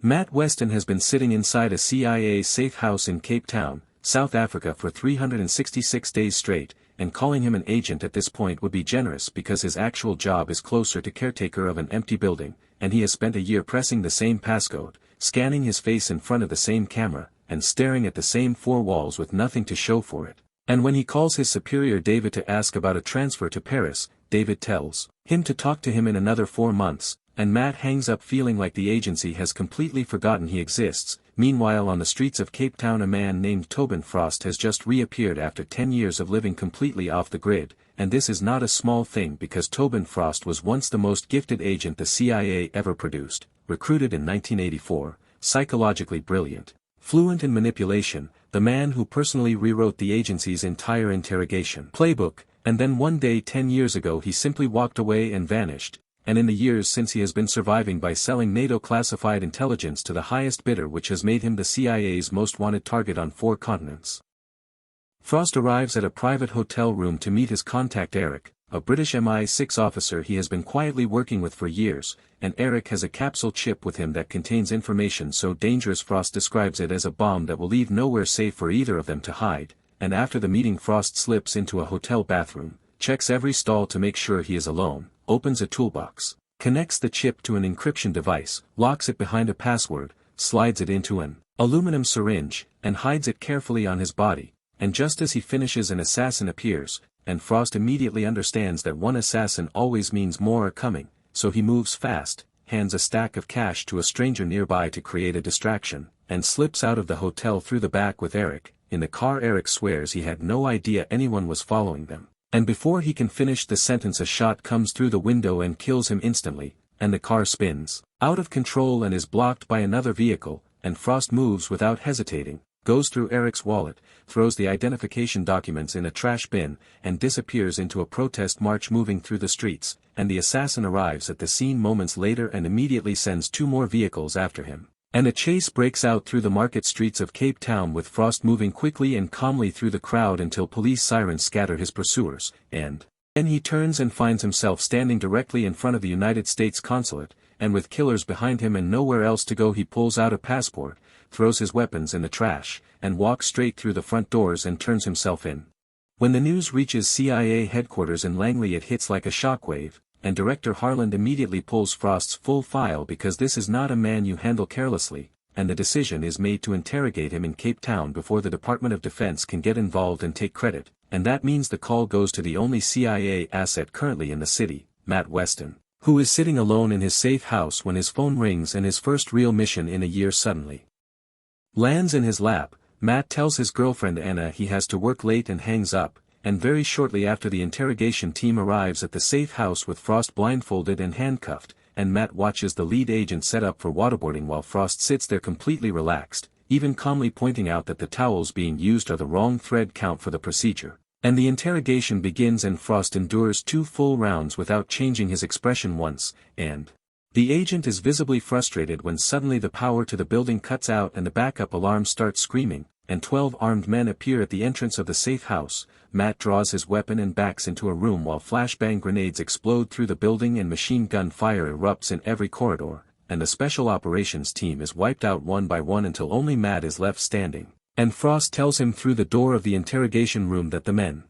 Matt Weston has been sitting inside a CIA safe house in Cape Town, South Africa for 366 days straight, and calling him an agent at this point would be generous because his actual job is closer to caretaker of an empty building, and he has spent a year pressing the same passcode, scanning his face in front of the same camera, and staring at the same four walls with nothing to show for it. And when he calls his superior David to ask about a transfer to Paris, David tells him to talk to him in another 4 months, and Matt hangs up feeling like the agency has completely forgotten he exists. Meanwhile, on the streets of Cape Town, a man named Tobin Frost has just reappeared after 10 years of living completely off the grid, and this is not a small thing because Tobin Frost was once the most gifted agent the CIA ever produced, recruited in 1984, psychologically brilliant, fluent in manipulation, the man who personally rewrote the agency's entire interrogation playbook, and then one day 10 years ago he simply walked away and vanished. And in the years since he has been surviving by selling NATO classified intelligence to the highest bidder, which has made him the CIA's most wanted target on 4 continents. Frost arrives at a private hotel room to meet his contact Eric, a British MI6 officer he has been quietly working with for years, and Eric has a capsule chip with him that contains information so dangerous Frost describes it as a bomb that will leave nowhere safe for either of them to hide, and after the meeting Frost slips into a hotel bathroom, checks every stall to make sure he is alone, opens a toolbox, connects the chip to an encryption device, locks it behind a password, slides it into an aluminum syringe, and hides it carefully on his body, and just as he finishes an assassin appears, and Frost immediately understands that one assassin always means more are coming, so he moves fast, hands a stack of cash to a stranger nearby to create a distraction, and slips out of the hotel through the back with Eric. In the car, Eric swears he had no idea anyone was following them. And before he can finish the sentence, a shot comes through the window and kills him instantly, and the car spins out of control and is blocked by another vehicle, and Frost moves without hesitating, goes through Eric's wallet, throws the identification documents in a trash bin, and disappears into a protest march moving through the streets, and the assassin arrives at the scene moments later and immediately sends 2 more vehicles after him. And a chase breaks out through the market streets of Cape Town with Frost moving quickly and calmly through the crowd until police sirens scatter his pursuers, and then he turns and finds himself standing directly in front of the United States consulate, and with killers behind him and nowhere else to go, he pulls out a passport, throws his weapons in the trash, and walks straight through the front doors and turns himself in. When the news reaches CIA headquarters in Langley, it hits like a shockwave, and Director Harland immediately pulls Frost's full file because this is not a man you handle carelessly, and the decision is made to interrogate him in Cape Town before the Department of Defense can get involved and take credit, and that means the call goes to the only CIA asset currently in the city, Matt Weston, who is sitting alone in his safe house when his phone rings and his first real mission in a year suddenly lands in his lap. Matt tells his girlfriend Anna he has to work late and hangs up, and very shortly after the interrogation team arrives at the safe house with Frost blindfolded and handcuffed, and Matt watches the lead agent set up for waterboarding while Frost sits there completely relaxed, even calmly pointing out that the towels being used are the wrong thread count for the procedure. And the interrogation begins and Frost endures 2 full rounds without changing his expression once, and the agent is visibly frustrated when suddenly the power to the building cuts out and the backup alarm starts screaming, and 12 armed men appear at the entrance of the safe house. Matt draws his weapon and backs into a room while flashbang grenades explode through the building and machine gun fire erupts in every corridor, and the special operations team is wiped out one by one until only Matt is left standing, and Frost tells him through the door of the interrogation room that the men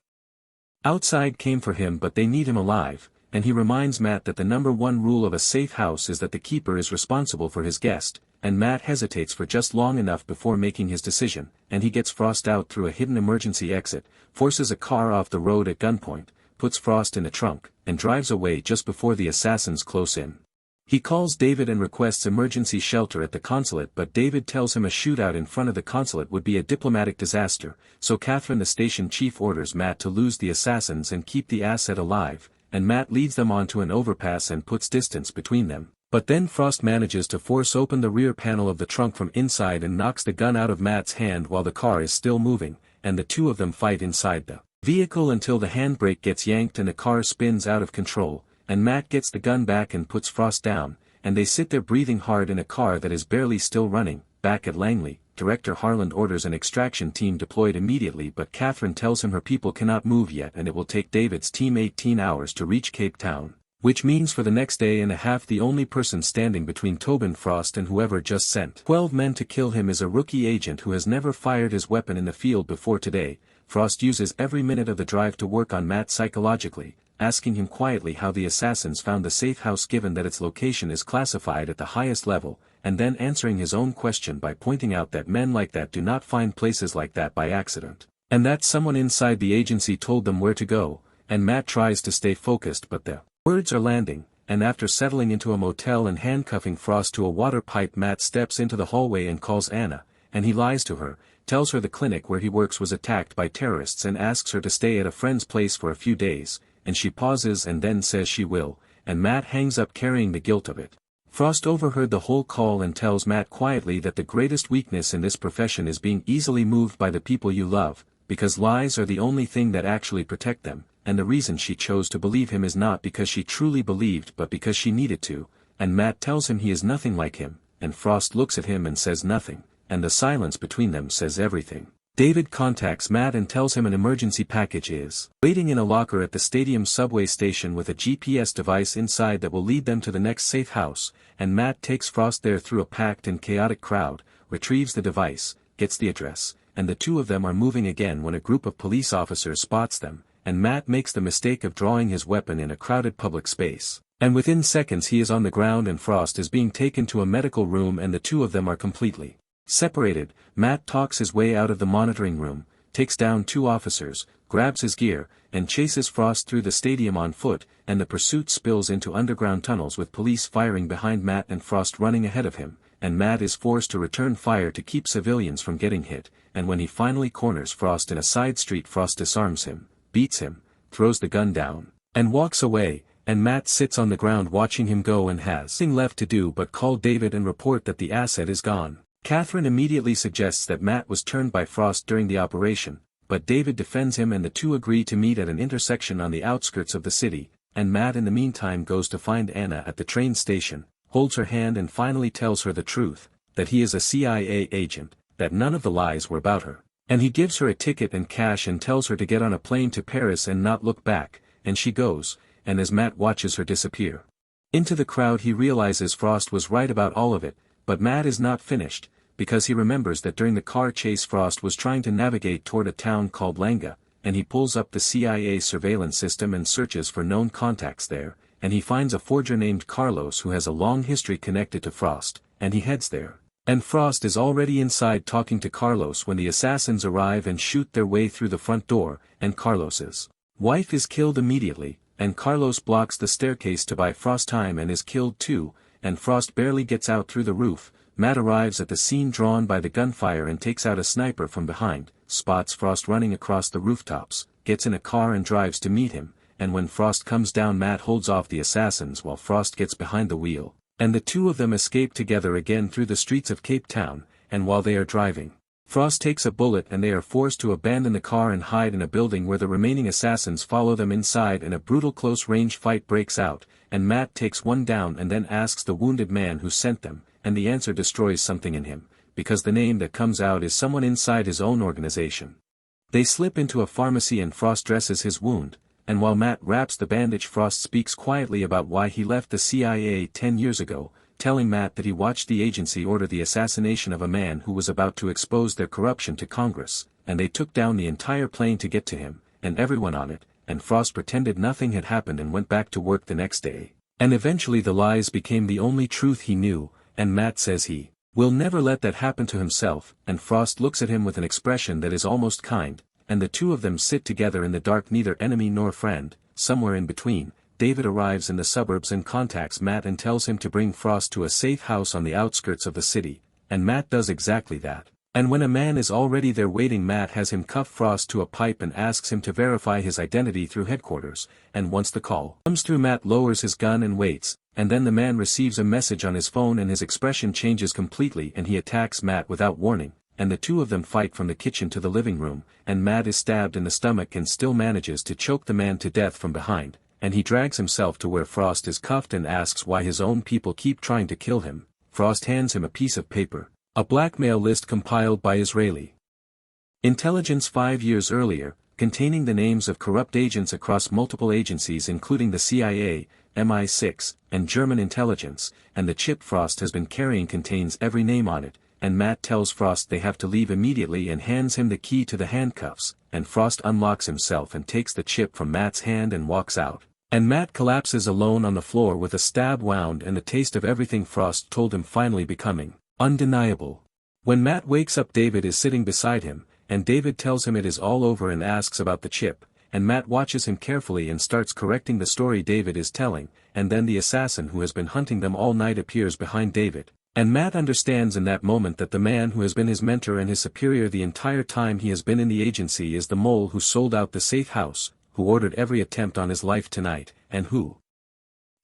outside came for him but they need him alive, and he reminds Matt that the #1 rule of a safe house is that the keeper is responsible for his guest, and Matt hesitates for just long enough before making his decision, and he gets Frost out through a hidden emergency exit, forces a car off the road at gunpoint, puts Frost in a trunk, and drives away just before the assassins close in. He calls David and requests emergency shelter at the consulate, but David tells him a shootout in front of the consulate would be a diplomatic disaster, so Catherine, the station chief, orders Matt to lose the assassins and keep the asset alive, and Matt leads them onto an overpass and puts distance between them. But then Frost manages to force open the rear panel of the trunk from inside and knocks the gun out of Matt's hand while the car is still moving, and the 2 of them fight inside the vehicle until the handbrake gets yanked and the car spins out of control, and Matt gets the gun back and puts Frost down, and they sit there breathing hard in a car that is barely still running. Back at Langley, Director Harland orders an extraction team deployed immediately, but Catherine tells him her people cannot move yet and it will take David's team 18 hours to reach Cape Town. Which means for the next day and a half the only person standing between Tobin Frost and whoever just sent 12 men to kill him is a rookie agent who has never fired his weapon in the field before today. Frost uses every minute of the drive to work on Matt psychologically, asking him quietly how the assassins found the safe house given that its location is classified at the highest level, and then answering his own question by pointing out that men like that do not find places like that by accident, and that someone inside the agency told them where to go, and Matt tries to stay focused but the words are landing, and after settling into a motel and handcuffing Frost to a water pipe, Matt steps into the hallway and calls Anna, and he lies to her, tells her the clinic where he works was attacked by terrorists and asks her to stay at a friend's place for a few days, and she pauses and then says she will, and Matt hangs up carrying the guilt of it. Frost overheard the whole call and tells Matt quietly that the greatest weakness in this profession is being easily moved by the people you love, because lies are the only thing that actually protect them, and the reason she chose to believe him is not because she truly believed but because she needed to, and Matt tells him he is nothing like him, and Frost looks at him and says nothing, and the silence between them says everything. David contacts Matt and tells him an emergency package is waiting in a locker at the stadium subway station with a GPS device inside that will lead them to the next safe house, and Matt takes Frost there through a packed and chaotic crowd, retrieves the device, gets the address, and the two of them are moving again when a group of police officers spots them, and Matt makes the mistake of drawing his weapon in a crowded public space, and within seconds he is on the ground and Frost is being taken to a medical room and the two of them are completely separated. Matt talks his way out of the monitoring room, takes down two officers, grabs his gear, and chases Frost through the stadium on foot, and the pursuit spills into underground tunnels with police firing behind Matt and Frost running ahead of him, and Matt is forced to return fire to keep civilians from getting hit, and when he finally corners Frost in a side street, Frost disarms him, beats him, throws the gun down, and walks away, and Matt sits on the ground watching him go and has nothing left to do but call David and report that the asset is gone. Catherine immediately suggests that Matt was turned by Frost during the operation, but David defends him and the two agree to meet at an intersection on the outskirts of the city, and Matt in the meantime goes to find Anna at the train station, holds her hand and finally tells her the truth, that he is a CIA agent, that none of the lies were about her. And he gives her a ticket and cash and tells her to get on a plane to Paris and not look back, and she goes, and as Matt watches her disappear into the crowd he realizes Frost was right about all of it, but Matt is not finished, because he remembers that during the car chase Frost was trying to navigate toward a town called Langa, and he pulls up the CIA surveillance system and searches for known contacts there, and he finds a forger named Carlos who has a long history connected to Frost, and he heads there. And Frost is already inside talking to Carlos when the assassins arrive and shoot their way through the front door, and Carlos's wife is killed immediately, and Carlos blocks the staircase to buy Frost time and is killed too, and Frost barely gets out through the roof. Matt arrives at the scene drawn by the gunfire and takes out a sniper from behind, spots Frost running across the rooftops, gets in a car and drives to meet him, and when Frost comes down Matt holds off the assassins while Frost gets behind the wheel, and the two of them escape together again through the streets of Cape Town, and while they are driving, Frost takes a bullet and they are forced to abandon the car and hide in a building where the remaining assassins follow them inside and a brutal close-range fight breaks out, and Matt takes one down and then asks the wounded man who sent them, and the answer destroys something in him, because the name that comes out is someone inside his own organization. They slip into a pharmacy and Frost dresses his wound, and while Matt wraps the bandage Frost speaks quietly about why he left the CIA 10 years ago, telling Matt that he watched the agency order the assassination of a man who was about to expose their corruption to Congress, and they took down the entire plane to get to him, and everyone on it, and Frost pretended nothing had happened and went back to work the next day. And eventually the lies became the only truth he knew, and Matt says he will never let that happen to himself, and Frost looks at him with an expression that is almost kind, and the two of them sit together in the dark, neither enemy nor friend, somewhere in between. David arrives in the suburbs and contacts Matt and tells him to bring Frost to a safe house on the outskirts of the city, and Matt does exactly that. And when a man is already there waiting, Matt has him cuff Frost to a pipe and asks him to verify his identity through headquarters, and once the call comes through Matt lowers his gun and waits, and then the man receives a message on his phone and his expression changes completely and he attacks Matt without warning, and the two of them fight from the kitchen to the living room, and Matt is stabbed in the stomach and still manages to choke the man to death from behind, and he drags himself to where Frost is cuffed and asks why his own people keep trying to kill him. Frost hands him a piece of paper, a blackmail list compiled by Israeli intelligence 5 years earlier, containing the names of corrupt agents across multiple agencies including the CIA, MI6, and German intelligence, and the chip Frost has been carrying contains every name on it, and Matt tells Frost they have to leave immediately and hands him the key to the handcuffs, and Frost unlocks himself and takes the chip from Matt's hand and walks out. And Matt collapses alone on the floor with a stab wound and the taste of everything Frost told him finally becoming undeniable. When Matt wakes up, David is sitting beside him, and David tells him it is all over and asks about the chip, and Matt watches him carefully and starts correcting the story David is telling, and then the assassin who has been hunting them all night appears behind David. And Matt understands in that moment that the man who has been his mentor and his superior the entire time he has been in the agency is the mole who sold out the safe house, who ordered every attempt on his life tonight, and who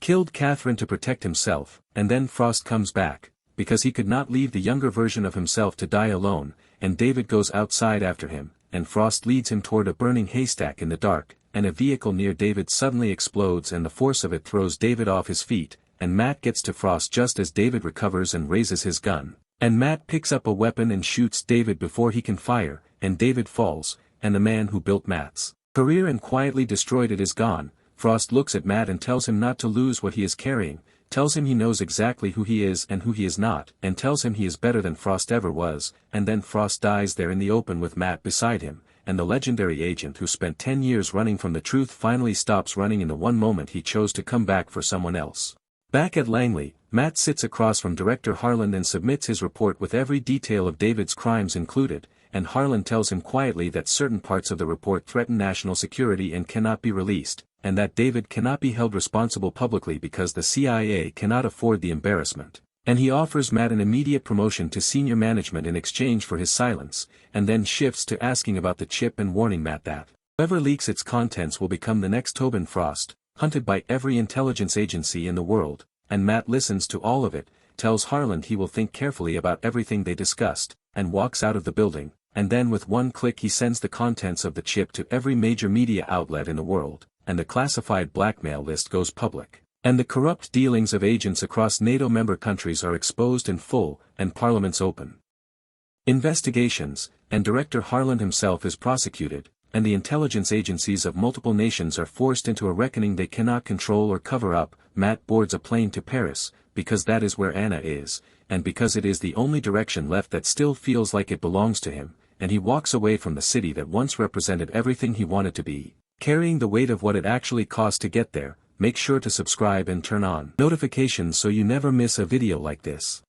killed Catherine to protect himself. And then Frost comes back, because he could not leave the younger version of himself to die alone, and David goes outside after him, and Frost leads him toward a burning haystack in the dark, and a vehicle near David suddenly explodes and the force of it throws David off his feet, and Matt gets to Frost just as David recovers and raises his gun, and Matt picks up a weapon and shoots David before he can fire, and David falls, and the man who built Matt's career and quietly destroyed it is gone. Frost looks at Matt and tells him not to lose what he is carrying, tells him he knows exactly who he is and who he is not, and tells him he is better than Frost ever was, and then Frost dies there in the open with Matt beside him, and the legendary agent who spent 10 years running from the truth finally stops running in the one moment he chose to come back for someone else. Back at Langley, Matt sits across from Director Harlan and submits his report with every detail of David's crimes included, and Harlan tells him quietly that certain parts of the report threaten national security and cannot be released, and that David cannot be held responsible publicly because the CIA cannot afford the embarrassment. And he offers Matt an immediate promotion to senior management in exchange for his silence, and then shifts to asking about the chip and warning Matt that whoever leaks its contents will become the next Tobin Frost, hunted by every intelligence agency in the world. And Matt listens to all of it, tells Harlan he will think carefully about everything they discussed, and walks out of the building, and then with one click he sends the contents of the chip to every major media outlet in the world, and the classified blackmail list goes public. And the corrupt dealings of agents across NATO member countries are exposed in full, and parliaments open investigations, and Director Harlan himself is prosecuted, and the intelligence agencies of multiple nations are forced into a reckoning they cannot control or cover up. Matt boards a plane to Paris, because that is where Anna is, and because it is the only direction left that still feels like it belongs to him, and he walks away from the city that once represented everything he wanted to be, carrying the weight of what it actually cost to get there. Make sure to subscribe and turn on notifications so you never miss a video like this.